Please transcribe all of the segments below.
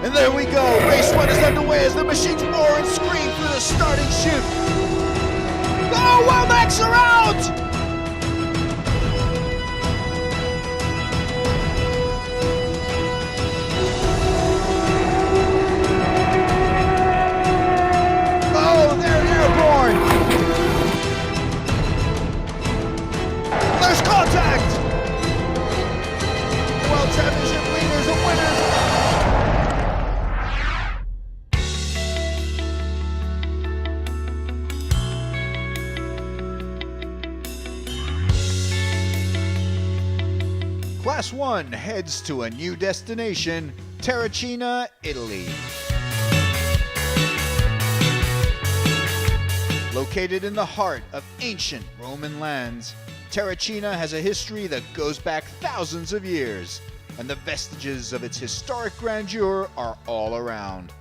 And there we go. Race 1 is underway as the machines roar and scream through the starting chute. Go, Womax are out! Oh, they're airborne! There's contact! World Championship leaders and winners! Class 1 heads to a new destination, Terracina, Italy. Located in the heart of ancient Roman lands, Terracina has a history that goes back thousands of years, and the vestiges of its historic grandeur are all around.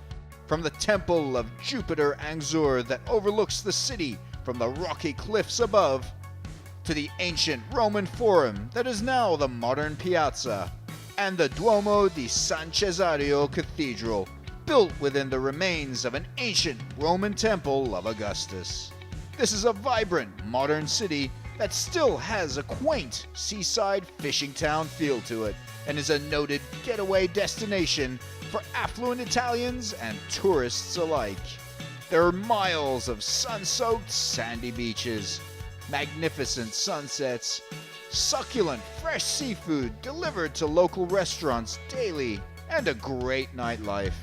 From the temple of Jupiter Anxur that overlooks the city from the rocky cliffs above, to the ancient Roman Forum that is now the modern piazza, and the Duomo di San Cesario Cathedral, built within the remains of an ancient Roman temple of Augustus. This is a vibrant, modern city that still has a quaint seaside fishing town feel to it, and is a noted getaway destination for affluent Italians and tourists alike. There are miles of sun-soaked sandy beaches, magnificent sunsets, succulent fresh seafood delivered to local restaurants daily, and a great nightlife.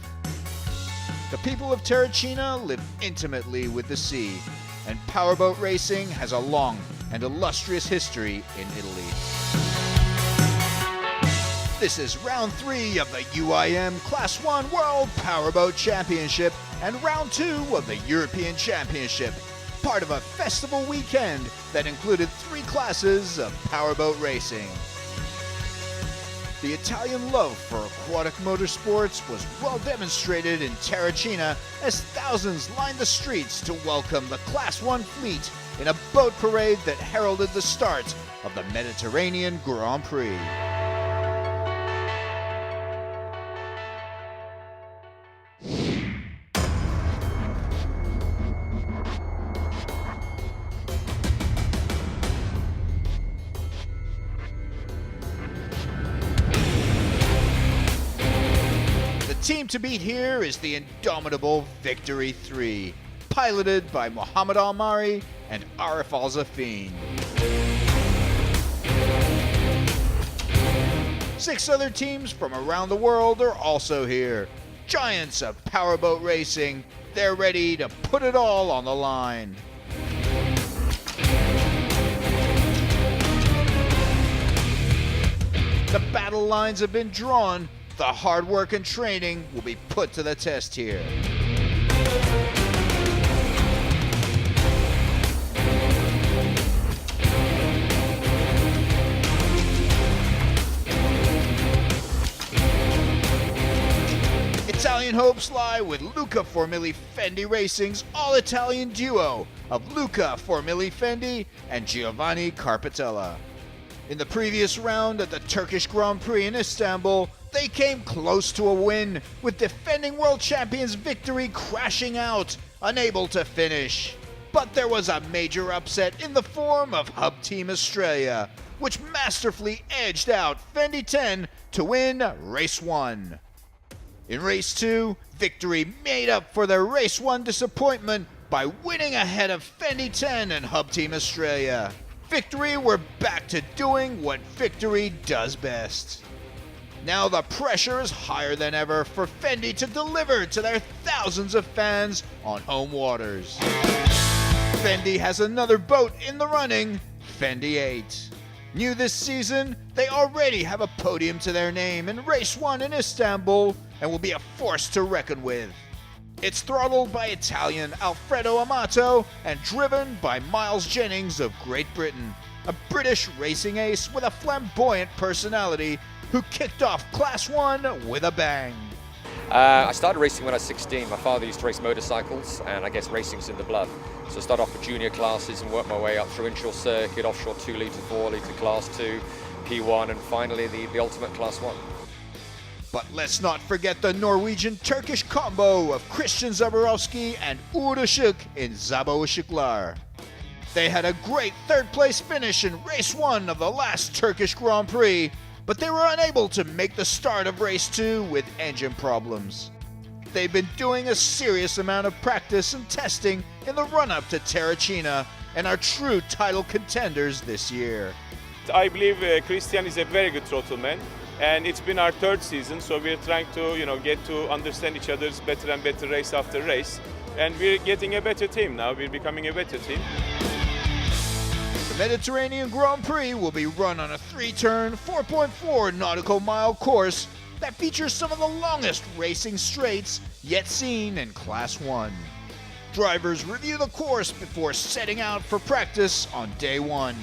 The people of Terracina live intimately with the sea, and powerboat racing has a long and illustrious history in Italy. This is round 3 of the UIM Class 1 World Powerboat Championship and round 2 of the European Championship, part of a festival weekend that included 3 classes of powerboat racing. The Italian love for aquatic motorsports was well demonstrated in Terracina as thousands lined the streets to welcome the Class 1 fleet in a boat parade that heralded the start of the Mediterranean Grand Prix. The team to beat here is the indomitable Victory 3, piloted by Mohamed Al-Mari and Arif Al-Zafin. 6 other teams from around the world are also here. Giants of powerboat racing, they're ready to put it all on the line. The battle lines have been drawn. The hard work and training will be put to the test here. Italian hopes lie with Luca Formili Fendi Racing's all-Italian duo of Luca Formili Fendi and Giovanni Carpitella. In the previous round at the Turkish Grand Prix in Istanbul, they came close to a win, with defending world champions Victory crashing out, unable to finish. But there was a major upset in the form of Hub Team Australia, which masterfully edged out Fendi 10 to win Race 1. In Race 2, Victory made up for their Race 1 disappointment by winning ahead of Fendi 10 and Hub Team Australia. Victory were back to doing what Victory does best. Now the pressure is higher than ever for Fendi to deliver to their thousands of fans on home waters. Fendi has another boat in the running, Fendi 8. New this season, they already have a podium to their name in Race 1 in Istanbul and will be a force to reckon with. It's throttled by Italian Alfredo Amato and driven by Miles Jennings of Great Britain, a British racing ace with a flamboyant personality who kicked off Class 1 with a bang. I started racing when I was 16. My father used to race motorcycles, and I guess racing's in the blood. So I started off with junior classes and worked my way up through inshore circuit, offshore 2 litre, 4 litre Class 2, P1, and finally the ultimate Class 1. But let's not forget the Norwegian-Turkish combo of Christian Zaborowski and Uğur Işık in Zabo Işıklar. They had a great third-place finish in race 1 of the last Turkish Grand Prix, but they were unable to make the start of race 2 with engine problems. They've been doing a serious amount of practice and testing in the run-up to Terracina and are true title contenders this year. I believe Christian is a very good throttle man, and it's been our third season, so we're trying to, get to understand each other's better and better race after race, and we're getting a better team now. We're becoming a better team. The Mediterranean Grand Prix will be run on a 3-turn, 4.4 nautical mile course that features some of the longest racing straights yet seen in Class 1. Drivers review the course before setting out for practice on day 1.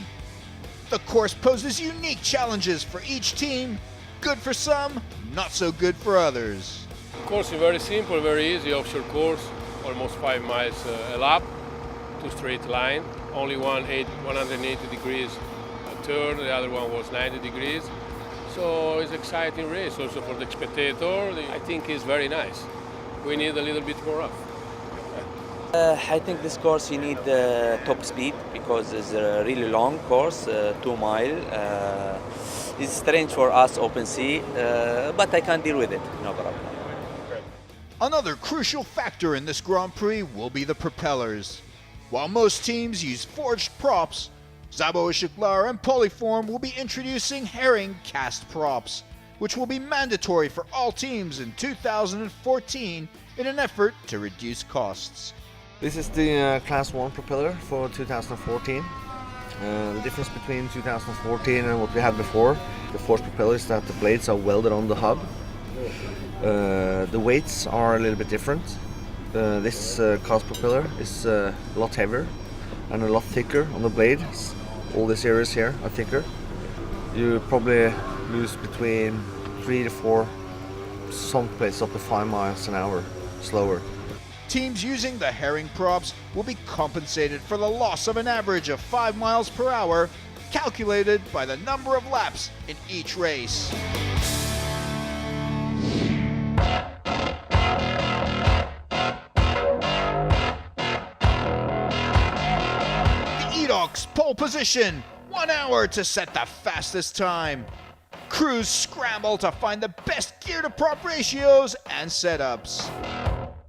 The course poses unique challenges for each team, good for some, not so good for others. The course is very simple, very easy, offshore course, almost 5 miles a lap, 2 straight line, only 180 degrees a turn, the other one was 90 degrees. So it's an exciting race also for the spectator. I think it's very nice. We need a little bit more of. I think this course you need top speed because it's a really long course, 2 mile. It's strange for us open sea, but I can deal with it, no problem. Another crucial factor in this Grand Prix will be the propellers. While most teams use forged props, Zabo Işıklar and Polyform will be introducing herring cast props, which will be mandatory for all teams in 2014 in an effort to reduce costs. This is the Class 1 propeller for 2014. The difference between 2014 and what we had before, the forged propeller, is that the blades are welded on the hub. The weights are a little bit different. This cast propeller is a lot heavier and a lot thicker on the blade. All these areas here are thicker. You probably lose between 3 to 4, some places up to 5 miles an hour slower. Teams using the herring props will be compensated for the loss of an average of 5 miles per hour, calculated by the number of laps in each race. Pole position, 1 hour to set the fastest time. Crews scramble to find the best gear to prop ratios and setups.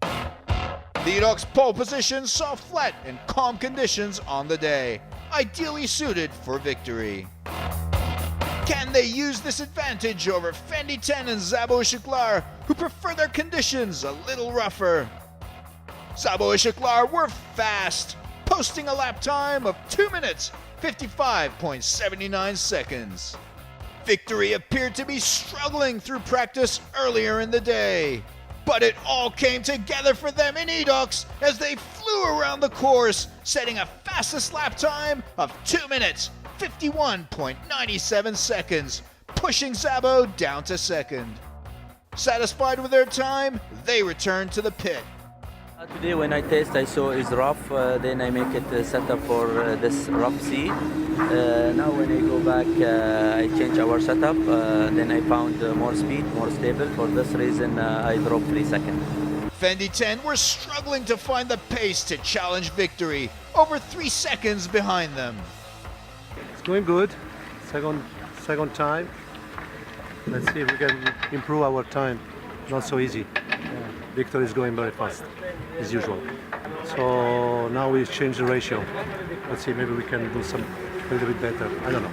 The Edox pole position saw flat and calm conditions on the day, ideally suited for victory. Can they use this advantage over Fendi 10 and Zabo Işıklar, who prefer their conditions a little rougher? Zabo Işıklar were fast, posting a lap time of 2 minutes, 55.79 seconds. Victory appeared to be struggling through practice earlier in the day, but it all came together for them in Edox as they flew around the course, setting a fastest lap time of 2 minutes, 51.97 seconds, pushing Zabo down to second. Satisfied with their time, they returned to the pit. Today when I test I saw it's rough, then I make it set up for this rough sea. Now when I go back I change our setup, then I found more speed, more stable. For this reason I dropped 3 seconds. Fendi 10 were struggling to find the pace to challenge victory, over 3 seconds behind them. It's going good, second time. Let's see if we can improve our time. Not so easy. Victor is going very fast, as usual. So now we change the ratio. Let's see, maybe we can do some a little bit better. I don't know.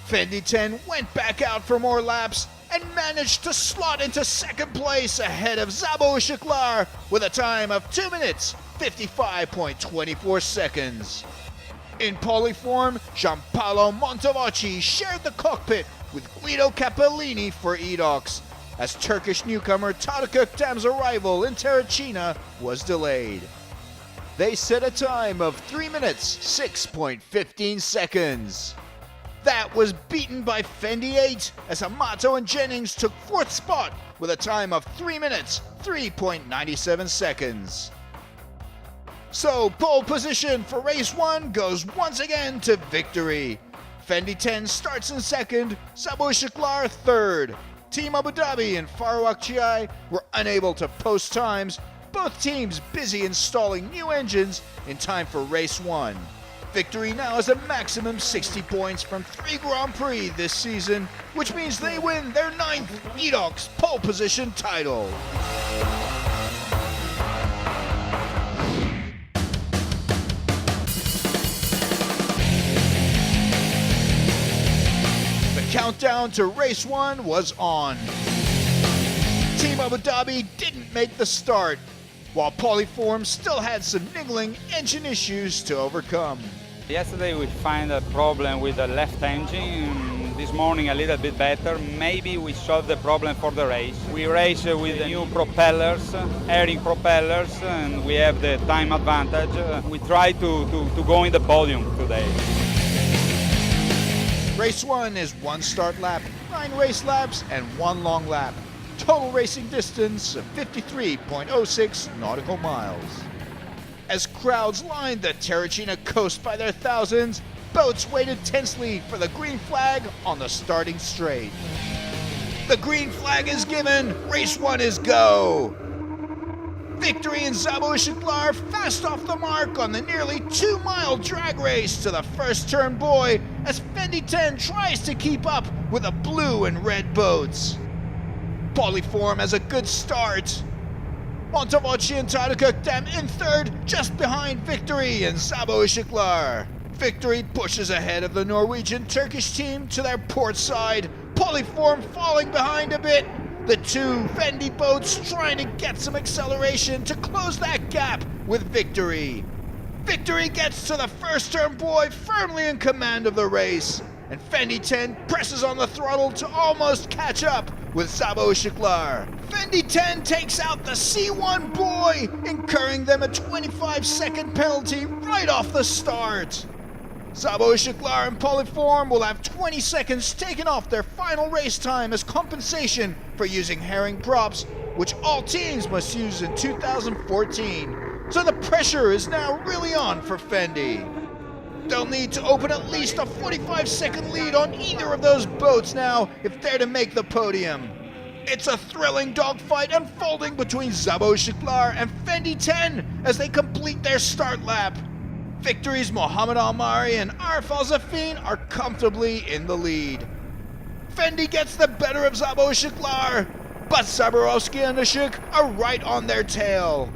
Fendi 10 went back out for more laps and managed to slot into second place ahead of Zabo Işıklar with a time of 2 minutes, 55.24 seconds. In Polyform, Giampaolo Montevacci shared the cockpit with Guido Capellini for Edox, as Turkish newcomer Tarık Öktem's arrival in Terracina was delayed. They set a time of 3 minutes, 6.15 seconds. That was beaten by Fendi 8 as Amato and Jennings took 4th spot with a time of 3 minutes, 3.97 seconds. So pole position for race 1 goes once again to victory. Fendi 10 starts in second, Zabo Işıklar third. Team Abu Dhabi and Faro Akçay were unable to post times, both teams busy installing new engines in time for race 1. Victory now has a maximum 60 points from 3 Grand Prix this season, which means they win their 9th Edox pole position title. The countdown to race 1 was on. Team Abu Dhabi didn't make the start, while Polyform still had some niggling engine issues to overcome. Yesterday we find a problem with the left engine. This morning a little bit better. Maybe we solved the problem for the race. We race with the new propellers, airing propellers, and we have the time advantage. We try to go in the podium today. Race 1 is 1 start lap, 9 race laps, and 1 long lap. Total racing distance of 53.06 nautical miles. As crowds lined the Terracina coast by their thousands, boats waited tensely for the green flag on the starting straight. The green flag is given, race 1 is go! Victory in Szabo Isiklar fast off the mark on the nearly 2-mile drag race to the first turn buoy as Fendi 10 tries to keep up with the blue and red boats. Polyform has a good start. Montavoci and Tadakukdam in third, just behind Victory and Szabo Isiklar. Victory pushes ahead of the Norwegian-Turkish team to their port side, Polyform falling behind a bit. The 2 Fendi boats trying to get some acceleration to close that gap with Victory. Victory gets to the first turn buoy firmly in command of the race, and Fendi 10 presses on the throttle to almost catch up with Szabo Isiklar. Fendi 10 takes out the C1 buoy, incurring them a 25-second penalty right off the start. Szabo Isiklar and Polyform will have 20 seconds taken off their final race time as compensation for using herring props, which all teams must use in 2014. So the pressure is now really on for Fendi. They'll need to open at least a 45-second lead on either of those boats now if they're to make the podium. It's a thrilling dogfight unfolding between Szabo Isiklar and Fendi 10 as they complete their start lap. Victory's Mohamed Almari and Arif Al-Zafin are comfortably in the lead. Fendi gets the better of Szabo Isiklar, but Zaborowski and Nashik are right on their tail.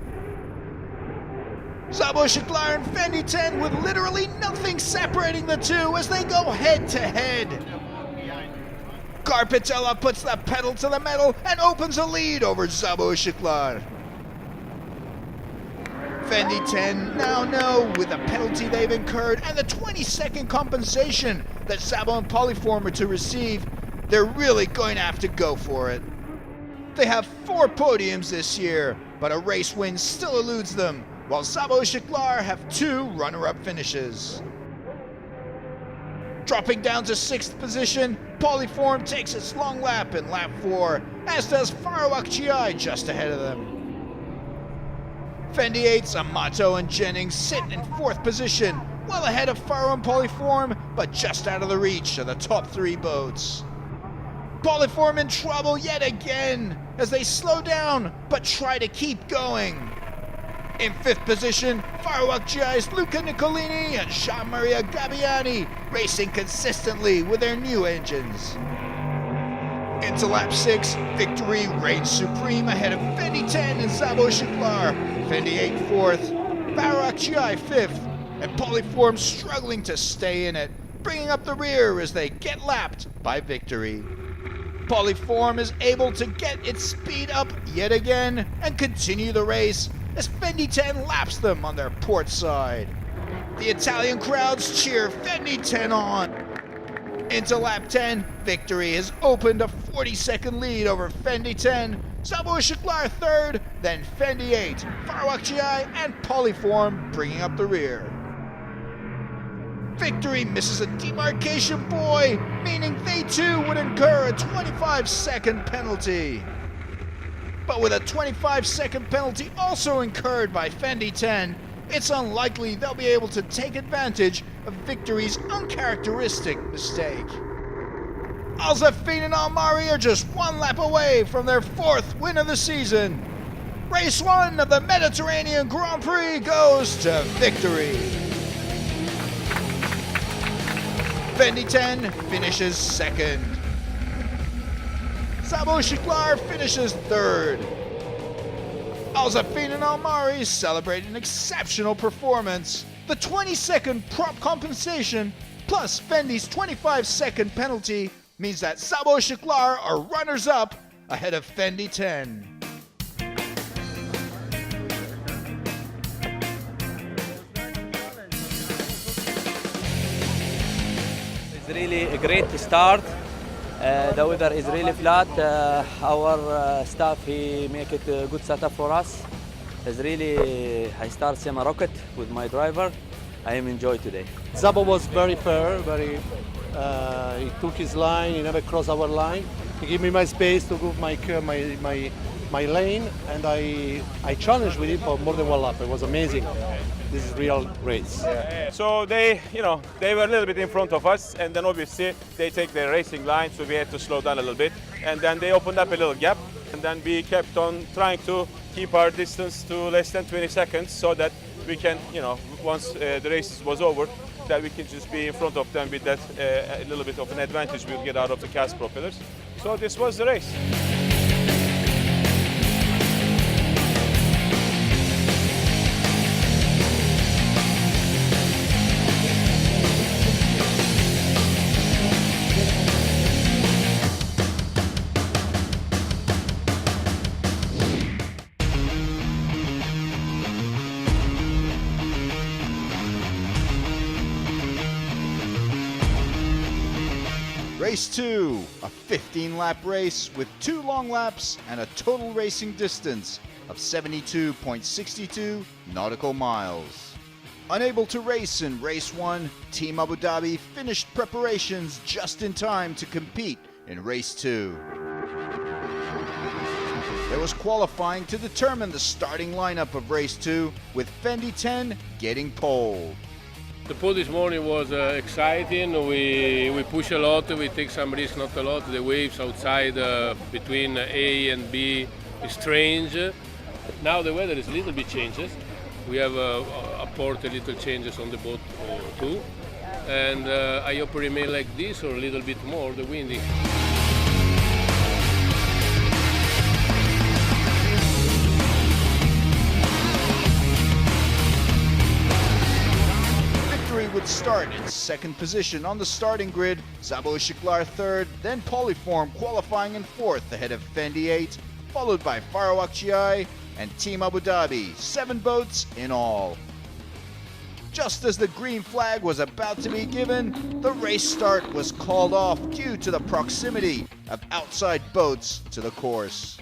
Szabo Isiklar and Fendi 10 with literally nothing separating the two as they go head to head. Carpitella puts the pedal to the metal and opens a lead over Szabo Isiklar. Fendi 10 now know with the penalty they've incurred and the 20-second compensation that Szabo and Polyform are to receive, they're really going to have to go for it. They have 4 podiums this year, but a race win still eludes them, while Szabo Isiklar have 2 runner-up finishes. Dropping down to 6th position, Polyform takes its long lap in lap 4, as does Faro Akçay just ahead of them. Fendi 8's Amato and Jennings sit in 4th position, well ahead of Faro and Polyform, but just out of the reach of the top 3 boats. Polyform in trouble yet again, as they slow down, but try to keep going. In 5th position, Faro Akçay's Luca Nicolini and Jean-Maria Gabbiani racing consistently with their new engines. Into lap 6, Victory reigns supreme ahead of Fendi 10 and Szabo Isiklar, Fendi 8 4th, Faro Akçay 5th, and Polyform struggling to stay in it, bringing up the rear as they get lapped by Victory. Polyform is able to get its speed up yet again and continue the race as Fendi 10 laps them on their port side. The Italian crowds cheer Fendi 10 on. Into lap 10, Victory has opened a 40-second lead over Fendi 10, Szabo Isiklar 3rd, then Fendi 8, Faro Akçay, and Polyform bringing up the rear. Victory misses a demarcation buoy, meaning they too would incur a 25-second penalty. But with a 25-second penalty also incurred by Fendi 10, it's unlikely they'll be able to take advantage of Victory's uncharacteristic mistake. Alzafine and Almari are just one lap away from their 4th win of the season. Race 1 of the Mediterranean Grand Prix goes to victory. Fendi 10 finishes 2nd. Sabo Shiklar finishes 3rd. Alzafine and Almari celebrate an exceptional performance. The 20-second prop compensation plus Fendi's 25-second penalty means that Sabo Shiklar are runners-up ahead of Fendi 10. It's really a great start. The weather is really flat. Our staff he make it a good setup for us. It's really I start semi rocket with my driver. I am enjoy today. Zabo was very fair. He took his line. He never crossed our line. He gave me my space to go my lane, and I challenged with him for more than one lap. It was amazing. This is real race. Yeah. So they were a little bit in front of us, and then obviously they take their racing line, so we had to slow down a little bit. And then they opened up a little gap, and then we kept on trying to keep our distance to less than 20 seconds, so that we can, once the race was over, that we can just be in front of them with that a little bit of an advantage we'll get out of the cast propellers. So this was the race. Race 2, a 15-lap race with 2 long laps and a total racing distance of 72.62 nautical miles. Unable to race in Race 1, Team Abu Dhabi finished preparations just in time to compete in Race 2. There was qualifying to determine the starting lineup of Race 2, with Fendi 10 getting pole. The pole this morning was exciting. We push a lot, we take some risk, not a lot. The waves outside between A and B is strange. Now the weather is a little bit changes. We have apported little changes on the boat too. And I hope it remain like this or a little bit more, the windy. Would start in 2nd position on the starting grid, Sabo Shiklar 3rd, then Polyform qualifying in 4th ahead of Fendi 8, followed by Faro Akçay and Team Abu Dhabi, 7 boats in all. Just as the green flag was about to be given, the race start was called off due to the proximity of outside boats to the course.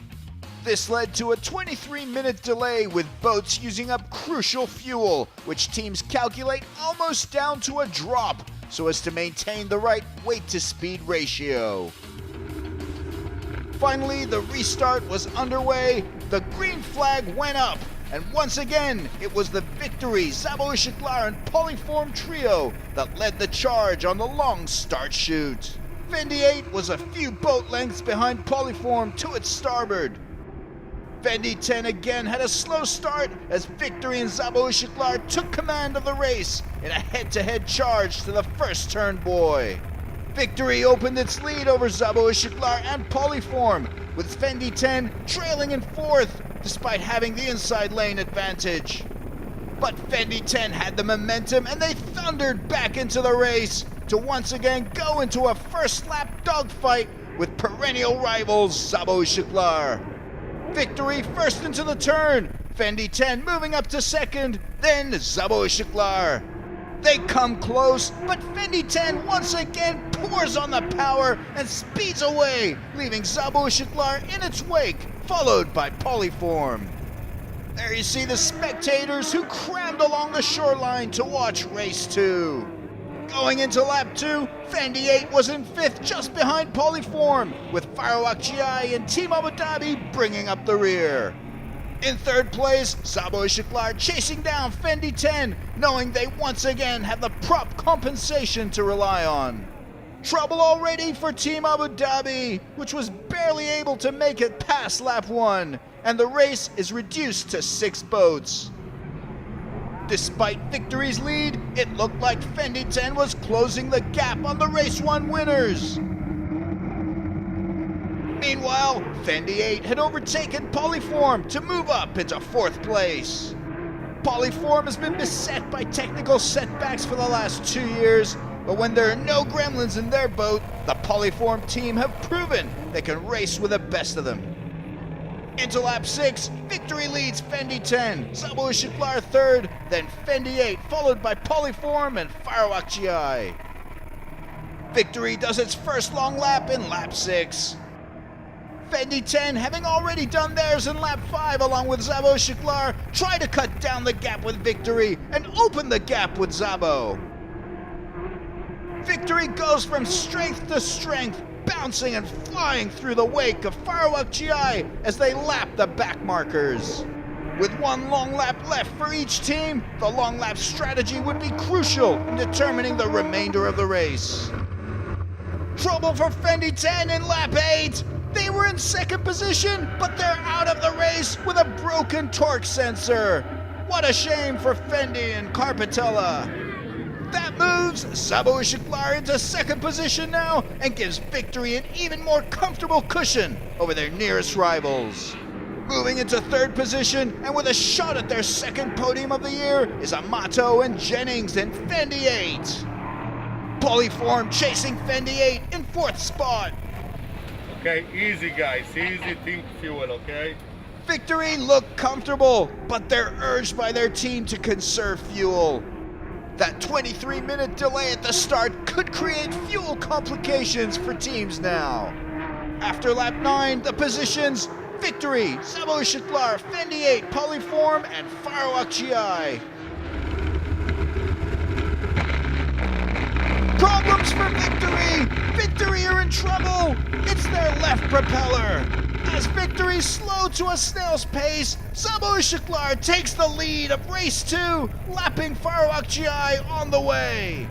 This led to a 23-minute delay with boats using up crucial fuel, which teams calculate almost down to a drop so as to maintain the right weight-to-speed ratio. Finally, the restart was underway, the green flag went up, and once again, it was the Victory, Sabo Shiklar and Polyform trio that led the charge on the long start chute. Fendi 8 was a few boat lengths behind Polyform to its starboard. Fendi 10 again had a slow start as Victory and Sabo Shiklar took command of the race in a head-to-head charge to the first turn buoy. Victory opened its lead over Sabo Shiklar and Polyform, with Fendi 10 trailing in 4th despite having the inside lane advantage. But Fendi 10 had the momentum and they thundered back into the race to once again go into a first lap dogfight with perennial rivals Sabo Shiklar. Victory first into the turn, Fendi 10 moving up to 2nd, then Sabo Shiklar. They come close, but Fendi 10 once again pours on the power and speeds away, leaving Sabo Shiklar in its wake, followed by Polyform. There you see the spectators who crammed along the shoreline to watch Race 2. Going into lap 2, Fendi 8 was in 5th just behind Polyform, with Faro Akçay and Team Abu Dhabi bringing up the rear. In 3rd place, Sabo Shiklar chasing down Fendi 10, knowing they once again have the prop compensation to rely on. Trouble already for Team Abu Dhabi, which was barely able to make it past lap 1, and the race is reduced to 6 boats. Despite Victory's lead, it looked like Fendi 10 was closing the gap on the race 1 winners. Meanwhile, Fendi 8 had overtaken Polyform to move up into 4th place. Polyform has been beset by technical setbacks for the last 2 years, but when there are no gremlins in their boat, the Polyform team have proven they can race with the best of them. Into lap 6, Victory leads Fendi 10, Sabo Ishiklar 3rd, then Fendi 8, followed by Polyform and Farawak GI. Victory does its first long lap in lap 6. Fendi 10, having already done theirs in lap 5 along with Sabo Ishiklar, try to cut down the gap with Victory and open the gap with Sabo. Victory goes from strength to strength, bouncing and flying through the wake of Farawak GI as they lap the back markers. With one long lap left for each team, the long lap strategy would be crucial in determining the remainder of the race. Trouble for Fendi 10 in lap 8. They were in 2nd position, but they're out of the race with a broken torque sensor. What a shame for Fendi and Carpatella. That moves Sabo Ishiklar into 2nd position now and gives Victory an even more comfortable cushion over their nearest rivals. Moving into 3rd position and with a shot at their 2nd podium of the year is Amato and Jennings in Fendi 8. Polyform chasing Fendi 8 in 4th spot. Okay, easy guys, easy, think fuel, okay? Victory look comfortable, but they're urged by their team to conserve fuel. That 23-minute delay at the start could create fuel complications for teams now. After lap 9, the positions: Victory, Sabo Ishiklar, Fendi 8, Polyform, and Farawak GI. Problems for Victory! Victory are in trouble! It's their left propeller! As Victory slow to a snail's pace, Sabo Ishiklar takes the lead of race 2, lapping Farawak GI on the way.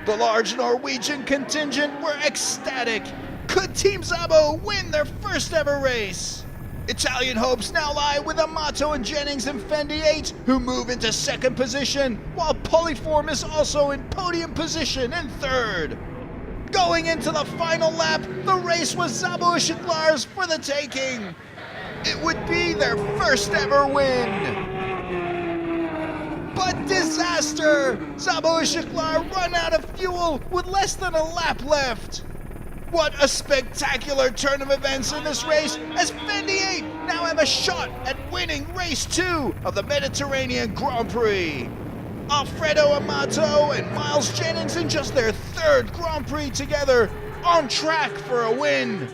The large Norwegian contingent were ecstatic. Could Team Sabo win their first ever race? Italian hopes now lie with Amato and Jennings and Fendi 8, who move into 2nd position, while Polyform is also in podium position in 3rd. Going into the final lap, the race was Sabo Ishiklar's for the taking. It would be their first ever win. But disaster! Sabo Ishiklar run out of fuel with less than a lap left. What a spectacular turn of events in this race, as Fendi 8 now have a shot at winning race 2 of the Mediterranean Grand Prix. Alfredo Amato and Miles Jennings in just their 3rd Grand Prix together, on track for a win.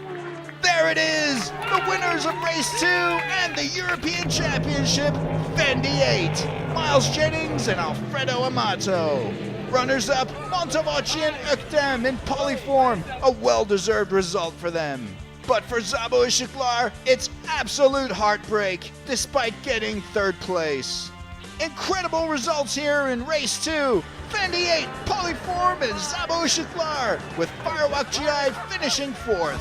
There it is, the winners of race 2 and the European Championship, Fendi 8, Miles Jennings and Alfredo Amato. Runners-up, Montevacci and Öktem in Polyform, a well-deserved result for them. But for Sabo Ishiklar, it's absolute heartbreak, despite getting 3rd place. Incredible results here in race 2. Fendi 8, Polyform and Sabo Ishiklar, with Farawak GI finishing 4th.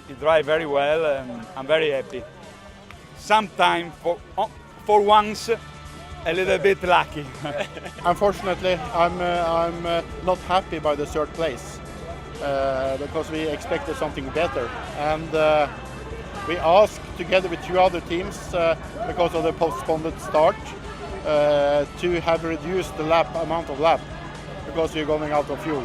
He drive very well and I'm very happy. Sometimes, for once, a little bit lucky. Unfortunately, I'm not happy by the 3rd place because we expected something better. And we asked, together with 2 other teams, because of the postponed start, to have reduced the amount of lap because we're going out of fuel.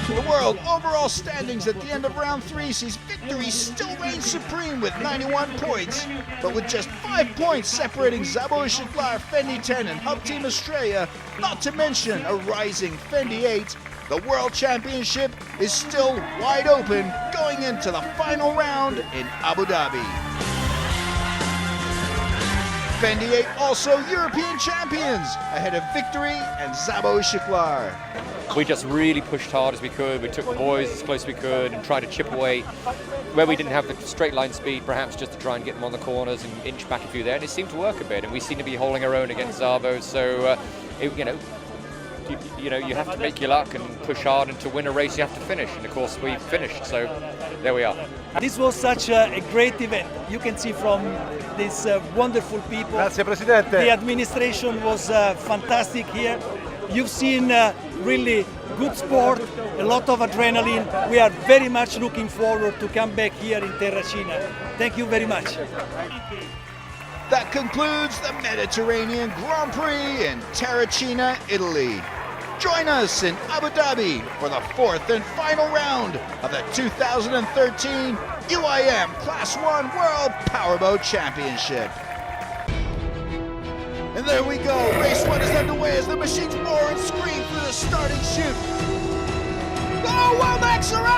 The world overall standings at the end of round 3 sees Victory still reign supreme with 91 points, but with just 5 points separating Sabo Ishiklar, Fendi 10 and Hub Team Australia, not to mention a rising Fendi 8, the World Championship is still wide open going into the final round in Abu Dhabi. Fendi also European champions, ahead of Victory and Szabo Shiklar. We just really pushed hard as we could. We took the boys as close as we could and tried to chip away where we didn't have the straight line speed, perhaps just to try and get them on the corners and inch back a few there. And it seemed to work a bit, and we seem to be holding our own against Szabo. So, you have to make your luck and push hard, and to win a race you have to finish. And of course we finished, so there we are. This was such a great event. You can see from these wonderful people. Grazie Presidente. The administration was fantastic here. You've seen really good sport, a lot of adrenaline. We are very much looking forward to come back here in Terracina. Thank you very much. That concludes the Mediterranean Grand Prix in Terracina, Italy. Join us in Abu Dhabi for the fourth and final round of the 2013 UIM Class 1 World Powerboat Championship. And there we go, race 1 is underway as the machines roar and scream through the starting chute. Go, Womack's around!